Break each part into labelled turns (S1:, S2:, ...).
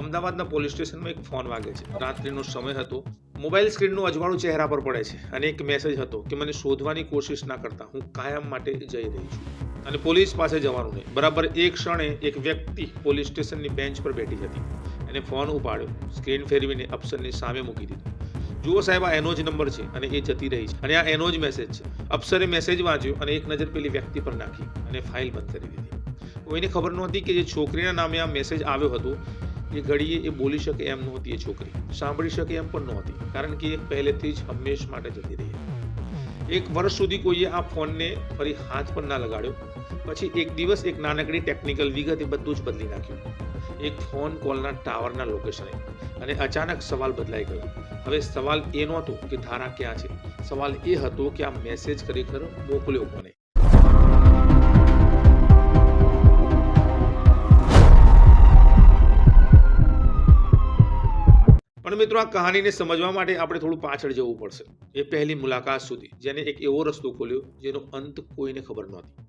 S1: અમદાવાદના પોલીસ સ્ટેશનમાં એક ફોન વાગે છે. રાત્રિનો સમય હતો. મોબાઈલ સ્ક્રીનનું અજવાળું ચહેરા પર પડે છે અને એક મેસેજ હતો કે મને શોધવાની કોશિશ ના કરતા, હું કાયમ માટે જઈ રહી છું અને પોલીસ પાસે જવાનું નહીં. બરાબર એ ક્ષણે એક વ્યક્તિ પોલીસ સ્ટેશનની બેન્ચ પર બેઠી હતી. એને ફોન ઉપાડ્યો, સ્ક્રીન ફેરવીને અફસરની સામે મૂકી દીધો. જુઓ સાહેબ, આ એનો જ નંબર છે અને એ જતી રહી છે અને આ એનો જ મેસેજ છે. અફસરે મેસેજ વાંચ્યો અને એક નજર પેલી વ્યક્તિ પર નાખી અને ફાઇલ બંધ કરી દીધી. કોઈને ખબર નહોતી કે જે છોકરીના નામે આ મેસેજ આવ્યો હતો એ ઘડીએ એ બોલી શકે એમ નહોતી. એ છોકરી સાંભળી શકે એમ પણ નહોતી, કારણ કે એ પહેલેથી જ હંમેશ માટે જતી રહી હતી. એક વર્ષ સુધી કોઈએ આ ફોનને ફરી હાથ પણ ના લગાડ્યો. પછી એક દિવસ એક નાનકડી ટેકનિકલ વિગતે બધું જ બદલી નાખ્યું. એક ફોન કોલના ટાવરના લોકેશને અને અચાનક સવાલ બદલાઈ ગયો. હવે સવાલ એ નહોતો કે ધારા ક્યાં છે. સવાલ એ હતો કે આ મેસેજ ખરેખર મોકલ્યો કોને. પણ મિત્રો, આ કહાનીને સમજવા માટે આપણે થોડું પાછળ જવું પડશે. એ પહેલી મુલાકાત સુધી, જેને એક એવો રસ્તો ખોલ્યો જેનો અંત કોઈને ખબર નહોતી.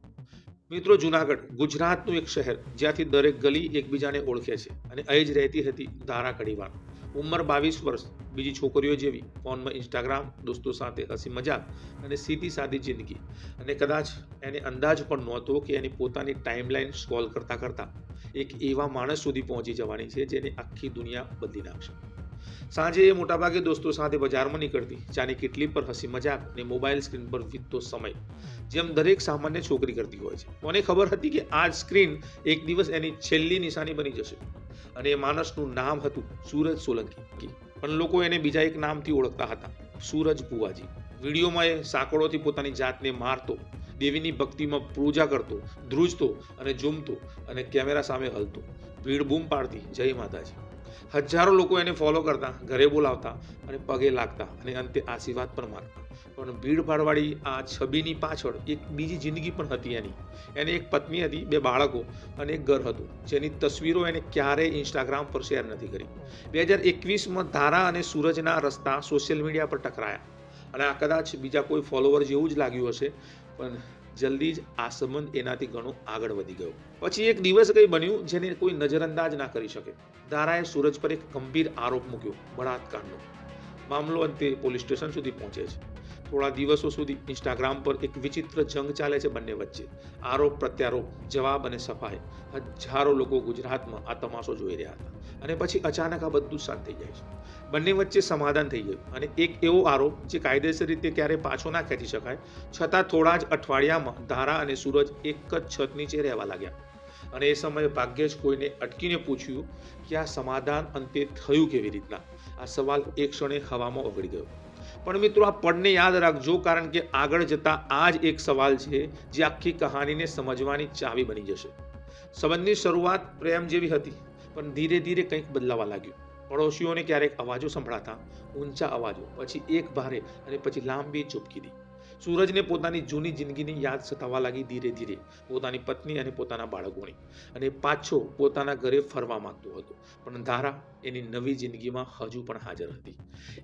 S1: મિત્રો, જુનાગઢ ગુજરાતનું એક શહેર જ્યાંથી દરેક ગલી એકબીજાને ઓળખે છે અને અહીં જ રહેતી હતી ધારા કડીવાર. ઉંમર 22 વર્ષ, બીજી છોકરીઓ જેવી, ફોનમાં ઇન્સ્ટાગ્રામ, દોસ્તો સાથે હસી મજાક અને સીધી સાદી જિંદગી. અને કદાચ એને અંદાજ પણ નહોતો કે એની પોતાની ટાઈમલાઈન સ્ક્રોલ કરતા કરતા એક એવા માણસ સુધી પહોંચી જવાની છે જેને આખી દુનિયા બદલી નાખશે. સાંજે એ મોટાભાગે દોસ્તો સાથે બજારમાં નીકળતી, ચાની કિટલી પર હસી મજાક અને મોબાઈલ સ્ક્રીન પર વીતતો સમય જેમ દરેક સામાન્ય છોકરી કરતી હોય છે. મને ખબર હતી કે આ સ્ક્રીન એક દિવસ એની છેલ્લી નિશાની બની જશે અને એ માણસનું નામ હતું સૂરજ સોલંકી. પણ લોકો એને બીજા એક નામથી ઓળખતા હતા, સૂરજ બુવાજી. વિડીયોમાં એ સાંકળોથી પોતાની જાતને મારતો, દેવીની ભક્તિમાં પૂજા કરતો, ધ્રુજતો અને ઝૂમતો અને કેમેરા સામે હલતો. ભીડ બૂમ પાડતી, જય માતાજી. હજારો લોકો એને ફોલો કરતા, ઘરે બોલાવતા અને પગે લાગતા અને અંતે આશીર્વાદ પણ માંગતા. પણ ભીડ ભાડવાળી આ છબીની પાછળ એક બીજી જિંદગી પણ હતી એની. એને એક પત્ની હતી, 2 બાળકો અને એક ઘર હતું, જેની તસવીરો એને ક્યારેય ઇન્સ્ટાગ્રામ પર શેર નથી કરી. 2021માં ધારા અને સૂરજના રસ્તા સોશિયલ મીડિયા પર ટકરાયા અને આ કદાચ બીજા કોઈ ફોલોવર જેવું જ લાગ્યું હશે, પણ જલ્દી જ આ સંબંધ એનાથી ઘણો આગળ વધી ગયો. પછી એક દિવસ કંઈ બન્યું જેને કોઈ નજરઅંદાજ ના કરી શકે. ધારાએ સૂરજ પર એક ગંભીર આરોપ મૂક્યો, બળાત્કારનો. મામલો અંતે પોલીસ સ્ટેશન સુધી પહોંચે છે. થોડા દિવસો સુધી ઇન્સ્ટાગ્રામ પર એક વિચિત્ર જંગ ચાલે છે બંને વચ્ચે. આરોપ પ્રત્યારોપ, જવાબ અને સફાઈ. હજારો લોકો ગુજરાતમાં આ તમાશો જોઈ રહ્યા હતા અને પછી અચાનક આ બધું શાંત થઈ જાય છે. બંને વચ્ચે સમાધાન થઈ ગયું અને એક એવો આરોપ જે કાયદેસર રીતે ક્યારેય પાછો ના ખેંચી શકાય, છતાં થોડા જ અઠવાડિયામાં ધારા અને સૂરજ એક જ છત નીચે રહેવા લાગ્યા. અને એ સમયે ભાગ્યે જ કોઈને અટકીને પૂછ્યું કે આ સમાધાન અંતે થયું કેવી રીતના. આ સવાલ એક ક્ષણે હવામાં ઓગળી ગયો. પણ મિત્રો, આ પળને યાદ રાખજો, કારણ કે આગળ જતા આ જ એક સવાલ છે જે આખી કહાનીને સમજવાની ચાવી બની જશે. સંબંધની શરૂઆત પ્રેમ જેવી હતી, પણ ધીરે ધીરે કંઈક બદલાવા લાગ્યું. પડોશીઓને ક્યારેક અવાજો સંભળાતા, ઊંચા અવાજો, પછી એક ભારે અને પછી લાંબી ચૂપકીદી. સૂરજને પોતાની જૂની જિંદગીની યાદ સતાવવા લાગી ધીરે ધીરે, પોતાની પત્ની અને પોતાના બાળકોની. અને પાછો પોતાના ઘરે ફરવા માંગતો હતો. પણ ધારા એની નવી જિંદગીમાં હજુ પણ હાજર હતી.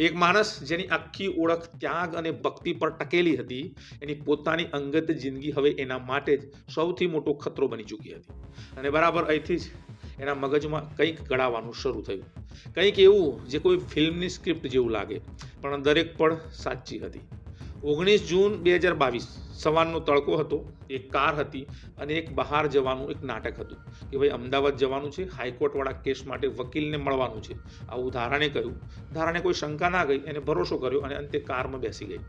S1: એક માણસ જેની આખી ઓળખ ત્યાગ અને ભક્તિ પર ટકેલી હતી, એની પોતાની અંગત જિંદગી હવે એના માટે જ સૌથી મોટો ખતરો બની ચૂકી હતી. અને બરાબર અહીંથી જ એના મગજમાં કંઈક ઘડાવાનું શરૂ થયું. કંઈક એવું જે કોઈ ફિલ્મની સ્ક્રિપ્ટ જેવું લાગે, પણ દરેક પળ સાચી હતી. 19 જૂન 2022, સવારનો તડકો હતો. એક કાર હતી અને એક બહાર જવાનું એક નાટક હતું કે ભાઈ અમદાવાદ જવાનું છે, હાઈકોર્ટવાળા કેસ માટે વકીલને મળવાનું છે, આવું ધારાને કહ્યું. ધારાને કોઈ શંકા ના ગઈ, એને ભરોસો કર્યો અને અંતે કારમાં બેસી ગઈ.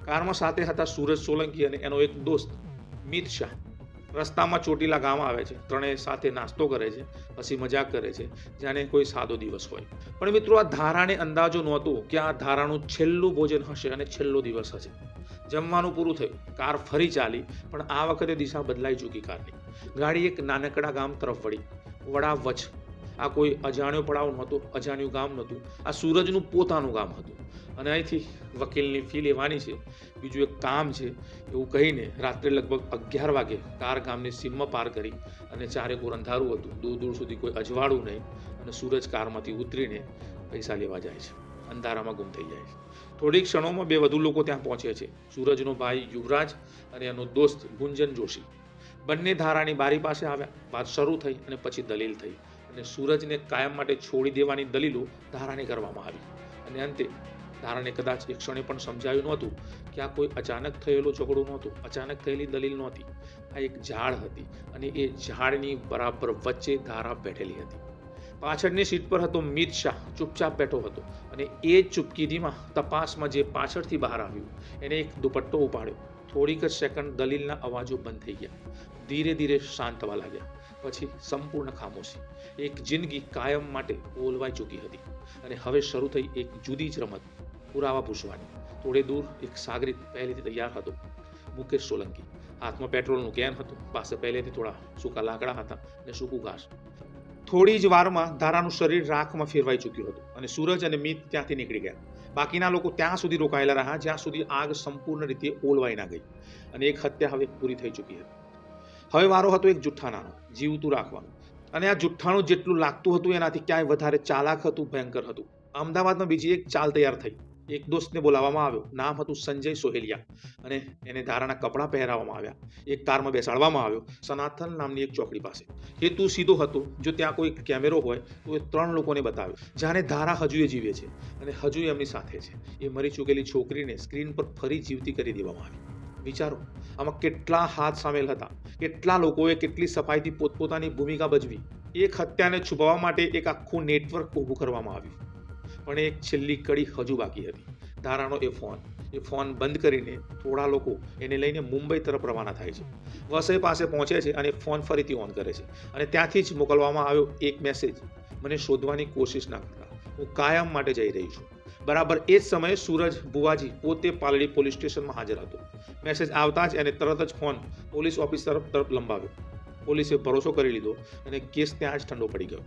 S1: કારમાં સાથે હતા સૂરજ સોલંકી અને એનો એક દોસ્ત મિત શાહ. રસ્તામાં ચોટીલા ગામ આવે છે. ત્રણેય સાથે નાસ્તો કરે છે, હસી મજાક કરે છે, જાણે કોઈ સાદો દિવસ હોય. પણ મિત્રો, આ ધારાને અંદાજો નહોતો કે આ ધારાનું છેલ્લું ભોજન હશે અને છેલ્લો દિવસ હશે. જમવાનું પૂરું થયું, કાર ફરી ચાલી, પણ આ વખતે દિશા બદલાઈ ચૂકી કારની. ગાડી એક નાનકડા ગામ તરફ વળી. વડા વચ. આ કોઈ અજાણ્યો પડાવ નહોતો, અજાણ્યું ગામ નહોતું. આ સૂરજનું પોતાનું ગામ હતું. અને અહીંથી વકીલની ફી લેવાની છે, બીજું એક કામ છે, એવું કહીને રાત્રે લગભગ 11 વાગે કાર ગામની સીમમાં પાર કરી અને ચારેકોર અંધારું હતું, દૂર દૂર સુધી કોઈ અજવાળું નહીં. અને સૂરજ કારમાંથી ઉતરીને પૈસા લેવા જાય છે, અંધારામાં ગુમ થઈ જાય છે. થોડીક ક્ષણોમાં 2 વધુ લોકો ત્યાં પહોંચે છે, સૂરજનો ભાઈ યુવરાજ અને એનો દોસ્ત ગુંજન જોશી. બંને ધારાની બારી પાસે આવ્યા. વાત શરૂ થઈ અને પછી દલીલ થઈ. અને સૂરજને કાયમ માટે છોડી દેવાની દલીલો ધારાને કરવામાં આવી. અને અંતે ધારાને કદાચ એક ક્ષણે પણ સમજાયું નહોતું કે આ કોઈ અચાનક થયેલો ઝઘડો નહોતો, અચાનક થયેલી દલીલ નહોતી. આ એક ઝાડ હતી અને એ ઝાડની બરાબર વચ્ચે ધારા બેઠેલી હતી. પાછળની સીટ પર હતો મિત શાહ, ચૂપચાપ બેઠો હતો અને એ જ ચૂપકીદીમાં તપાસમાં જે પાછળથી બહાર આવ્યું એને એક દુપટ્ટો ઉપાડ્યો. થોડીક જ સેકન્ડ દલીલના અવાજો બંધ થઈ ગયા, ધીરે ધીરે શાંત થવા લાગ્યા. પછી સંપૂર્ણ ખામોશી. એક જિંદગી કાયમ માટે ઓલવાઈ ચૂકી હતી અને હવે શરૂ થઈ એક જુદી જ રમત, પુરાવા પૂછવાની. થોડે દૂર એક સાગરીત પહેલેથી તૈયાર હતો, મુકેશ સોલંકી. હાથમાં પેટ્રોલનું કેન હતું, પાસે પહેલેથી થોડા સૂકા લાકડા હતા અને સૂકું ઘાસ. થોડી જ વારમાં ધારાનું શરીર રાખમાં ફેરવાઈ ચૂક્યું હતું અને સૂરજ અને મિત ત્યાંથી નીકળી ગયા. બાકીના લોકો ત્યાં સુધી રોકાયેલા રહ્યા જ્યાં સુધી આગ સંપૂર્ણ રીતે ઓલવાઈ ના ગઈ અને એક હત્યા હવે પૂરી થઈ ચૂકી હતી. હવે વારો હતો એક જુઠ્ઠાણાનો, જીવતું રાખવાનું. અને આ જુઠ્ઠાણું જેટલું લાગતું હતું એનાથી ક્યાંય વધારે ચાલાક હતું, ભયંકર હતું. અમદાવાદમાં બીજી એક ચાલ તૈયાર થઈ. એક દોસ્તને બોલાવવામાં આવ્યો, નામ હતું સંજય સોહેલિયા, અને એને ધારાના કપડાં પહેરાવવામાં આવ્યા. એક કારમાં બેસાડવામાં આવ્યો સનાતન નામની એક ચોકડી પાસે. હેતુ સીધો હતો, જો ત્યાં કોઈ કેમેરો હોય તો એ 3 લોકોને બતાવ્યો જાણે ધારા હજુ એ જીવે છે અને હજુ એમની સાથે છે. એ મરી ચૂકેલી છોકરીને સ્ક્રીન પર ફરી જીવતી કરી દેવામાં આવી. વિચારો, આમાં કેટલા હાથ સામેલ હતા, કેટલા લોકોએ કેટલી સફાઈથી પોતપોતાની ભૂમિકા ભજવી. એક હત્યાને છુપાવવા માટે એક આખું નેટવર્ક ઊભું કરવામાં આવ્યું. પણ એક છેલ્લી કડી હજુ બાકી હતી, ધારાનો એ ફોન બંધ કરીને થોડા લોકો એને લઈને મુંબઈ તરફ રવાના થાય છે. વસઈ પાસે પહોંચે છે અને ફોન ફરીથી ઓન કરે છે અને ત્યાંથી જ મોકલવામાં આવ્યો એક મેસેજ, મને શોધવાની કોશિશ ના કરતા, હું કાયમ માટે જઈ રહી છું. બરાબર એ જ સમયે સૂરજ બુવાજી પોતે પાલડી પોલીસ સ્ટેશનમાં હાજર હતો. મેસેજ આવતા જ એને તરત જ ફોન પોલીસ ઓફિસર તરફ લંબાવ્યો. પોલીસે ભરોસો કરી લીધો અને કેસ ત્યાં જ ઠંડો પડી ગયો.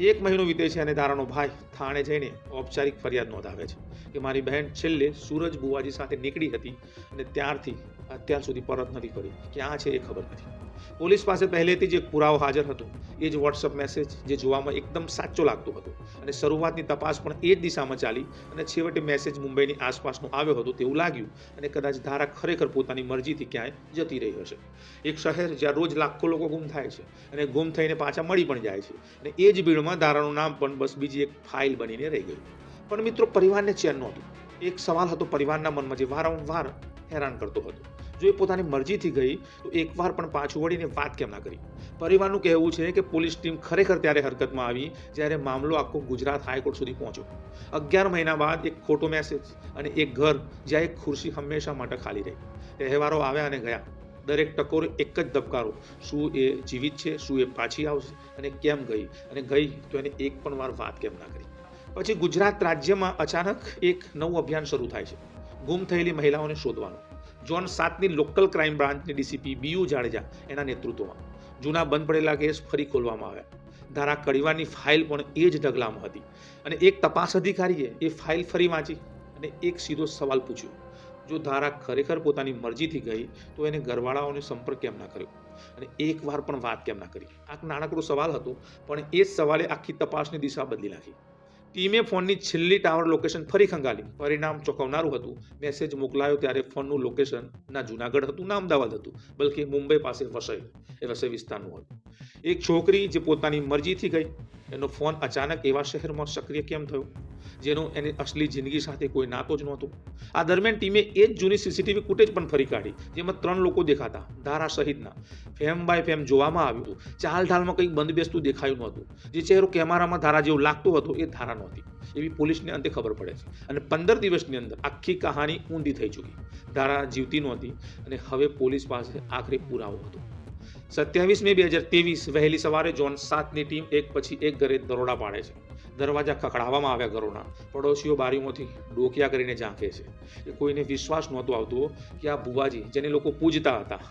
S1: 1 મહિનો વીતે છે અને ધારાનો ભાઈ થાણે જઈને ઔપચારિક ફરિયાદ નોંધાવે છે કે મારી બહેન છેલ્લે સૂરજ બુવાજી સાથે નીકળી હતી અને ત્યારથી અત્યાર સુધી પરત નથી કરી. ક્યાં છે એ ખબર નથી. પોલીસ પાસે પહેલેથી જ એક પુરાવો હાજર હતો, એ જ વોટ્સઅપ મેસેજ જે જોવામાં એકદમ સાચો લાગતો હતો. અને શરૂઆતની તપાસ પણ એ જ દિશામાં ચાલી અને છેવટે મેસેજ મુંબઈની આસપાસનો આવ્યો હતો તેવું લાગ્યું અને કદાચ ધારા ખરેખર પોતાની મરજીથી ક્યાંય જતી રહી હશે. એક શહેર જ્યાં રોજ લાખો લોકો ગુમ થાય છે અને ગુમ થઈને પાછા મળી પણ જાય છે અને એ જ ભીડમાં ધારાનું નામ પણ બસ બીજી એક ફાઇલ બનીને રહી ગયું. પણ મિત્રો, પરિવારને ચેન નહોતું. એક સવાલ હતો પરિવારના મનમાં જે વારંવાર હેરાન કરતો હતો. જો એ પોતાની મરજીથી ગઈ તો એકવાર પણ પાછું વળીને વાત કેમ ના કરી? પરિવારનું કહેવું છે કે પોલીસ ટીમ ખરેખર ત્યારે હરકતમાં આવી જ્યારે મામલો આખો ગુજરાત હાઈકોર્ટ સુધી પહોંચ્યો. 11 મહિના બાદ એક ખોટો મેસેજ અને એક ઘર જ્યાં એક ખુરશી હંમેશા માટે ખાલી રહી. તહેવારો આવ્યા અને ગયા, દરેક ટકોર એક જ ધબકારો, શું એ જીવિત છે, શું એ પાછી આવશે અને કેમ ગઈ, અને ગઈ તો એને એક પણ વાર વાત કેમ ના કરી? પછી ગુજરાત રાજ્યમાં અચાનક એક નવું અભિયાન શરૂ થાય છે, ગુમ થયેલી મહિલાઓને શોધવાનું. ઝોન 7ની લોકલ ક્રાઇમ બ્રાન્ચની ડીસીપી બીયુ જાડેજા એના નેતૃત્વમાં જૂના બંધ પડેલા કેસ ફરી ખોલવામાં આવ્યા. ધારા કડીવાની ફાઇલ પણ એ જ ઢગલામાં હતી અને એક તપાસ અધિકારીએ એ ફાઇલ ફરી વાંચી અને એક સીધો સવાલ પૂછ્યો, જો ધારા ખરેખર પોતાની મરજીથી ગઈ તો એને ઘરવાળાઓને સંપર્ક કેમ ના કર્યો અને એકવાર પણ વાત કેમ ના કરી? આ નાનકડો સવાલ હતો, પણ એ જ સવાલે આખી તપાસની દિશા બદલી નાખી. ટીમે ફોનની છેલ્લી ટાવર લોકેશન ફરી ખંગાલી. પરિણામ ચોંકાવનારું હતું. મેસેજ મોકલાયો ત્યારે ફોનનું લોકેશન ના જુનાગઢ હતું, ના અમદાવાદ હતું, બલકે મુંબઈ પાસે વસઈ વિસ્તારનું હતું. એક છોકરી જે પોતાની મરજીથી ગઈ, એનો ફોન અચાનક એવા શહેરમાં સક્રિય કેમ થયો જેનો એની અસલી જિંદગી સાથે કોઈ નાતો જ નહોતો. આ દરમિયાન ટીમે એ જ જૂની સીસીટીવી ફૂટેજ પણ ફરી કાઢી જેમાં 3 લોકો દેખાતા, ધારા સહિતના. ફેમ બાય ફેમ જોવામાં આવ્યું હતું. ચાલ ઢાલમાં કંઈક બંધ બેસતું દેખાયું નહોતું. જે ચહેરો કેમેરામાં ધારા જેવું લાગતો હતો એ ધારા નહોતી એવી પોલીસને અંતે ખબર પડે છે. અને 15 દિવસની અંદર આખી કહાની ઊંધી થઈ ચૂકી. ધારા જીવતી નહોતી અને હવે પોલીસ પાસે આખરે પુરાવો હતો. 27 મે 2023 વહેલી સવારે ઝોન 7ની ટીમ એક પછી એક ઘરે દરોડા પાડે છે. દરવાજા ખખડાવવામાં આવ્યા ઘરોના. પડોશીઓ બારીઓમાંથી ડોકિયા કરીને ઝાંકે છે. એ કોઈને વિશ્વાસ નહોતો આવતો કે આ બુવાજી, જેને લોકો પૂજતા હતા,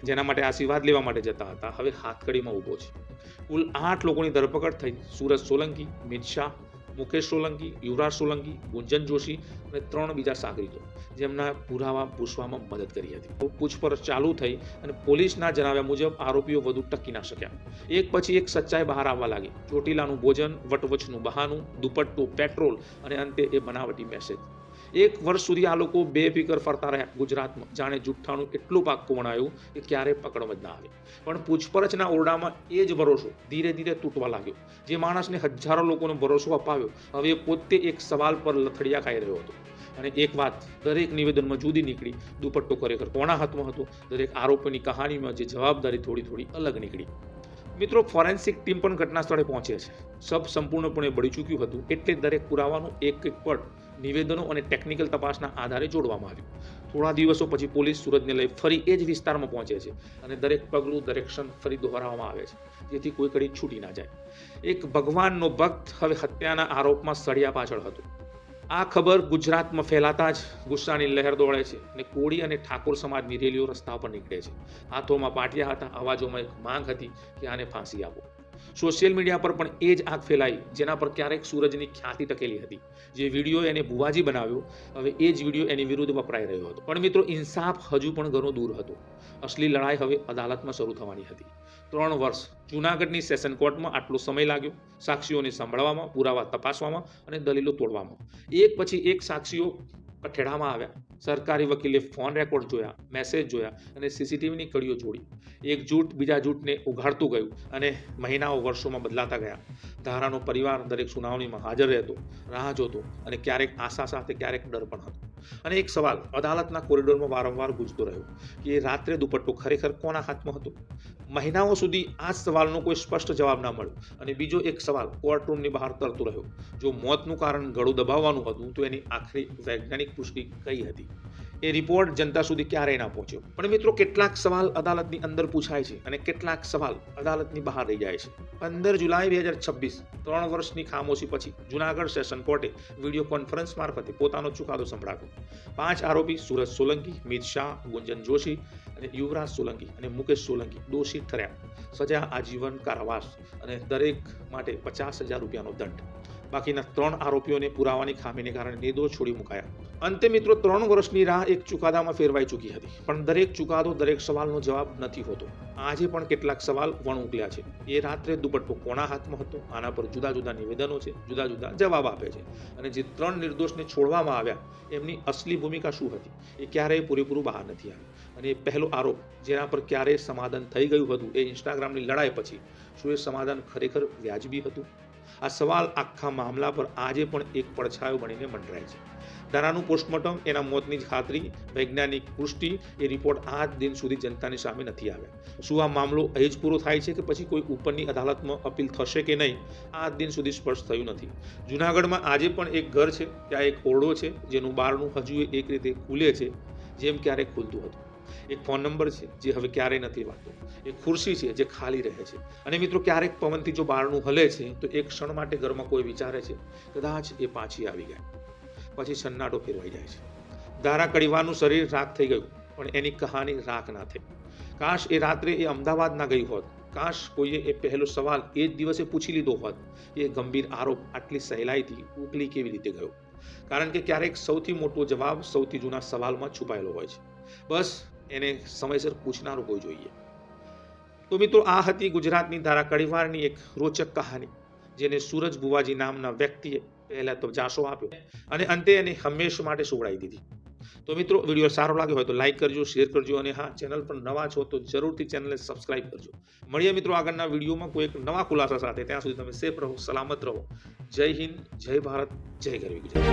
S1: જેના માટે આશીર્વાદ લેવા માટે જતા હતા, હવે હાથકડીમાં ઊભો છે. કુલ 8 લોકોની ધરપકડ થઈ. સૂરજ સોલંકી, મિત શાહ, મુકેશ સોલંકી, યુવરાજ સોલંકી, ગુંજન જોશી અને 3 બીજા સાગરીતો જેમના પુરાવા પૂછવામાં મદદ કરી હતી. પૂછપરછ ચાલુ થઈ અને પોલીસના જણાવ્યા મુજબ આરોપીઓ વધુ ટકી ના શક્યા. એક પછી એક સચ્ચાઈ બહાર આવવા લાગી. ચોટીલાનું ભોજન, વટવચનું બહાનું, દુપટ્ટો, પેટ્રોલ અને અંતે એ બનાવટી મેસેજ. 1 વર્ષ સુધી આ લોકો બેફિકર ફરતા રહ્યા ગુજરાતમાં, જાણે જુઠ્ઠાણું એટલું પાક્કું વણાયું કે ક્યારેય પકડમાં જ ના આવે. પણ પૂછપરછના ઓરડામાં એ જ ભરોસો ધીરે ધીરે તૂટવા લાગ્યો. જે માણસને હજારો લોકોનો ભરોસો અપાવ્યો, હવે પોતે એક સવાલ પર લથડિયા ખાઈ રહ્યો હતો. અને એક વાત દરેક નિવેદનમાં જુદી નીકળી, દુપટ્ટો ખરેખર કોના હાથમાં હતો? દરેક આરોપીની કહાનીમાં જે જવાબદારી થોડી અલગ નીકળી. મિત્રો, ફોરેન્સિક ટીમ પણ ઘટના સ્થળે પહોંચે છે. સબ સંપૂર્ણપણે બળી ચૂક્યું હતું, એટલે દરેક પુરાવાનું એક પટ નિવેદનો અને ટેકનિકલ તપાસના આધારે જોડવામાં આવ્યું. થોડા દિવસો પછી પોલીસ સુરતને લઈ ફરી એ જ વિસ્તારમાં પહોંચે છે અને દરેક પગલું, દરેક ક્ષણ ફરી દોહરાવવામાં આવે છે, જેથી કોઈ કડી છૂટી ના જાય. એક ભગવાનનો ભક્ત હવે હત્યાના આરોપમાં સળિયા પાછળ હતો. આ ખબર ગુજરાતમાં ફેલાતા જ ગુસ્સાની લહેર દોડે છે અને કોળી અને ઠાકોર સમાજની રેલીઓ રસ્તા પર નીકળે છે. હાથોમાં પાટિયા હતા, અવાજોમાં એક માંગ હતી કે આને ફાંસી આપો. સોશિયલ મીડિયા પર પણ એ જ આગ ફેલાઈ જેના પર ક્યારેક સૂરજની ખ્યાતિ ટકેલી હતી. જે વિડીયો એને ભુવાજી બનાવ્યો, હવે એ જ વિડીયો એની વિરુદ્ધ વપરાઈ રહ્યો હતો. પણ મિત્રો, ઇન્સાફ હજુ પણ ઘણો દૂર હતો. અસલી લડાઈ હવે અદાલતમાં શરૂ થવાની હતી. 3 વર્ષ જૂનાગઢની સેશન કોર્ટમાં આટલો સમય લાગ્યો, સાક્ષીઓને સાંભળવામાં, પુરાવા તપાસવામાં અને દલીલો તોડવામાં. એક પછી એક સાક્ષીઓ કઠેડામાં આવ્યા. સરકારી વકીલે ફોન રેકોર્ડ જોયા, મેસેજ જોયા અને સીસીટીવીની કડીઓ જોડી. એક જૂઠ બીજા જૂઠને ઉઘાડતું ગયું અને મહિનાઓ વર્ષોમાં બદલાતા ગયા. ધારાનો પરિવાર દરેક સુનાવણીમાં હાજર રહેતો, રાહ જોતો અને ક્યારેક આશા સાથે ક્યારેક ડર પણ હતો. અને એક સવાલ અદાલતના કોરિડોરમાં વારંવાર ગુંજતો રહ્યો કે એ રાત્રે દુપટ્ટો ખરેખર કોના હાથમાં હતો? મહિનાઓ સુધી આ સવાલનો કોઈ સ્પષ્ટ જવાબ ના મળ્યો. અને બીજો એક સવાલ કોર્ટરૂમની બહાર તરતો રહ્યો. જો મોતનું કારણ ગળું દબાવવાનું હતું, તો એની આખરી વૈજ્ઞાનિક પુષ્ટિ કઈ હતી? એ રિપોર્ટ જનતા સુધી ક્યારેય ના પહોંચ્યો. પણ મિત્રો, કેટલાક સવાલ અદાલતની અંદર પૂછાય છે અને કેટલાક સવાલ અદાલતની બહાર રહી જાય છે. 15 જુલાઈ 2026, 3 વર્ષની ખામોશી પછી જૂનાગઢ સેશન કોર્ટે વિડીયો કોન્ફરન્સ મારફતે પોતાનો ચુકાદો સંભળાવ્યો. 5 આરોપી સુરજ સોલંકી, મિત શાહ, ગુંજન જોશી અને યુવરાજ સોલંકી અને મુકેશ સોલંકી દોષિત ઠર્યા. સજા આજીવન કારાવાસ અને દરેક માટે 50,000 રૂપિયાનો દંડ. બાકીના 3 આરોપીઓને પુરાવાની ખામીને કારણે નિર્દોષ છોડી મુકાયા. અંતે મિત્રો, 3 વર્ષની રાહ એક ચુકાદામાં ફેરવાઈ ચૂકી હતી. પણ દરેક ચુકાદો દરેક સવાલનો જવાબ નથી હોતો. આજે પણ કેટલાક સવાલ વણ ઉકલ્યા છે. એ રાત્રે દુપટ્ટો કોના હાથમાં હતો? આના પર જુદા જુદા નિવેદનો છે, જુદા જુદા જવાબ આપે છે. અને જે 3 નિર્દોષને છોડવામાં આવ્યા, એમની અસલી ભૂમિકા શું હતી એ ક્યારેય પૂરેપૂરું બહાર નથી આવ્યું. અને એ પહેલો આરોપ જેના પર ક્યારેય સમાધાન થઈ ગયું હતું, એ ઇન્સ્ટાગ્રામની લડાઈ પછી શું એ સમાધાન ખરેખર વ્યાજબી હતું? આ સવાલ આખા મામલા પર આજે પણ એક પડછાયો બનીને મંડરાય છે. ધારાનું પોસ્ટમોર્ટમ, એના મોતની ખાતરી, વૈજ્ઞાનિક પુષ્ટિ, એ રિપોર્ટ આજ દિન સુધી જનતાની સામે નથી આવ્યા. શું આ મામલો અહીં જ પૂરો થાય છે કે પછી કોઈ ઉપરની અદાલતમાં અપીલ થશે કે નહીં, આજ દિન સુધી સ્પષ્ટ થયું નથી. જૂનાગઢમાં આજે પણ એક ઘર છે, ત્યાં એક ઓરડો છે જેનું બારણું હજુ એક રીતે ખુલે છે જેમ ક્યારેક ખુલતું હતું. એક ફોન નંબર છે જે હવે ક્યારેય નથી વાગતો. એક ખુરશી છે જે ખાલી રહે છે. અને મિત્રો, ક્યારેક પવનથી જો બારણું હલે છે તો એક ક્ષણ માટે ઘરમાં કોઈ વિચારે છે કદાચ એ પાછી આવી ગયા. પછી સન્નાટો ફેરવાઈ જાય છે. ધારા કડીવાનું શરીર રાખ થઈ ગયું, પણ એની કહાની રાખ ના થઈ. કાશ એ રાત્રે એ અમદાવાદ ના ગઈ હોત. કાશ કોઈએ એ પહેલો સવાલ એ જ દિવસે પૂછી લીધો હોત. એ ગંભીર આરોપ આટલી સહેલાઈથી ઉકલી કેવી રીતે ગયો? કારણ કે ક્યારેક સૌથી મોટો જવાબ સૌથી જૂના સવાલમાં છુપાયેલો હોય છે. બસ એને સમયસર પૂછનારું કોઈ જોઈએ. તો મિત્રો, આ હતી ગુજરાતની ધારા કડીવારની એક રોચક કહાની, જેને સૂરજ બુવાજી નામના વ્યક્તિએ પહેલા તો જાસો આપ્યો અને અંતે એને હંમેશા માટે સુવડાવી દીધી. તો મિત્રો, વિડીયો સારો લાગ્યો હોય તો લાઈક કરજો, શેર કરજો અને હા, ચેનલ પર નવા છો તો જરૂરથી ચેનલને સબસ્ક્રાઇબ કરજો. મળીએ મિત્રો આગળના વિડીયોમાં કોઈ એક નવા ખુલાસા સાથે. ત્યાં સુધી તમે સેફ રહો, સલામત રહો. જય હિન્દ, જય ભારત, જય ગરવી ગુજરાત.